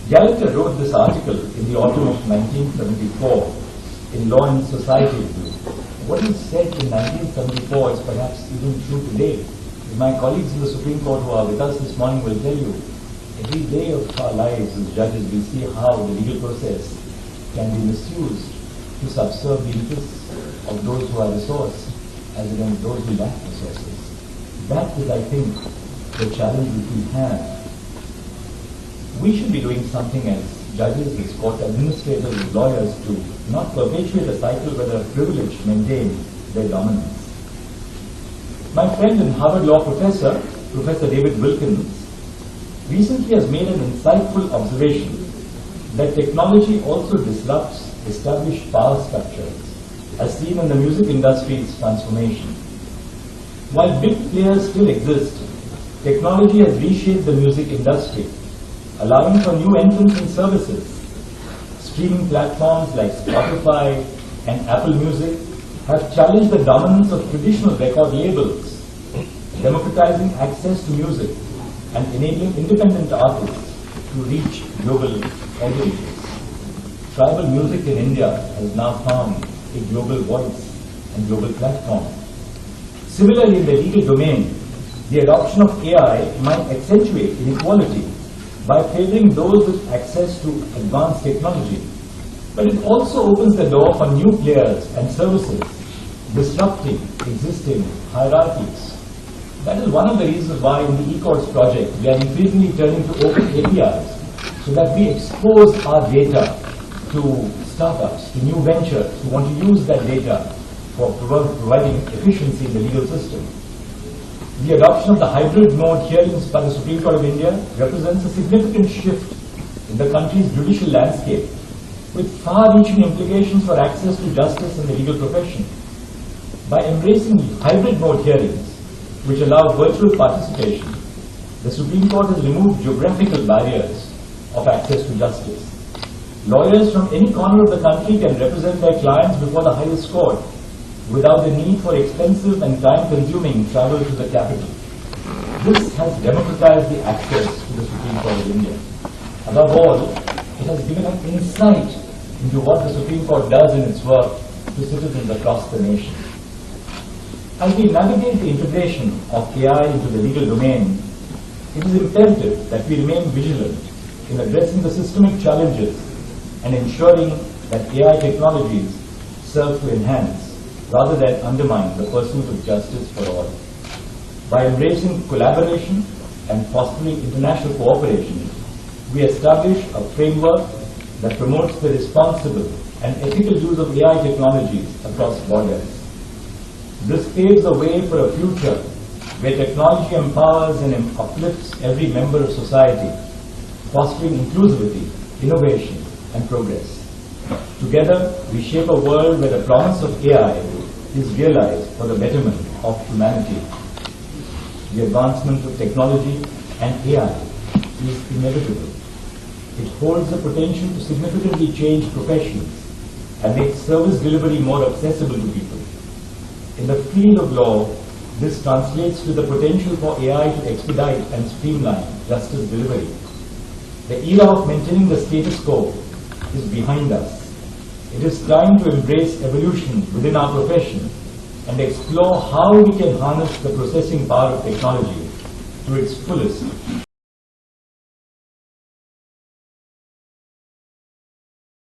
Gallagher wrote this article in the autumn of 1974 in Law and Society Review. What he said in 1974 is perhaps even true today. My colleagues in the Supreme Court who are with us this morning will tell you, every day of our lives as judges we see how the legal process can be misused to subserve the interests of those who are resourced as against those who lack resources. That is, I think, the challenge which we have. We should be doing something as judges, as court administrators, as lawyers to not perpetuate a cycle where the privileged maintain their dominance. My friend and Harvard Law professor, Professor David Wilkins, recently has made an insightful observation that technology also disrupts established power structures, as seen in the music industry's transformation. While big players still exist, technology has reshaped the music industry, allowing for new entrants and services. Streaming platforms like Spotify and Apple Music have challenged the dominance of traditional record labels, democratizing access to music and enabling independent artists to reach global audiences. Tribal music in India has now found a global voice and global platform. Similarly, in the legal domain, the adoption of AI might accentuate inequality by favoring those with access to advanced technology. But it also opens the door for new players and services, disrupting existing hierarchies. That is one of the reasons why in the eCourts project we are increasingly turning to open APIs so that we expose our data to startups, to new ventures who want to use that data for providing efficiency in the legal system. The adoption of the hybrid mode hearings by the Supreme Court of India represents a significant shift in the country's judicial landscape, with far-reaching implications for access to justice in the legal profession. By embracing hybrid mode hearings, which allow virtual participation, the Supreme Court has removed geographical barriers of access to justice. Lawyers from any corner of the country can represent their clients before the highest court without the need for expensive and time-consuming travel to the capital. This has democratized the access to the Supreme Court of India. Above all, it has given an insight into what the Supreme Court does in its work to citizens across the nation. As we navigate the integration of AI into the legal domain, it is imperative that we remain vigilant in addressing the systemic challenges and ensuring that AI technologies serve to enhance rather than undermine the pursuit of justice for all. By embracing collaboration and fostering international cooperation, we establish a framework that promotes the responsible and ethical use of AI technologies across borders. This paves the way for a future where technology empowers and uplifts every member of society, fostering inclusivity, innovation, and progress. Together, we shape a world where the promise of AI is realized for the betterment of humanity. The advancement of technology and AI is inevitable. It holds the potential to significantly change professions and make service delivery more accessible to people. In the field of law, this translates to the potential for AI to expedite and streamline justice delivery. The era of maintaining the status quo is behind us. It is time to embrace evolution within our profession and explore how we can harness the processing power of technology to its fullest.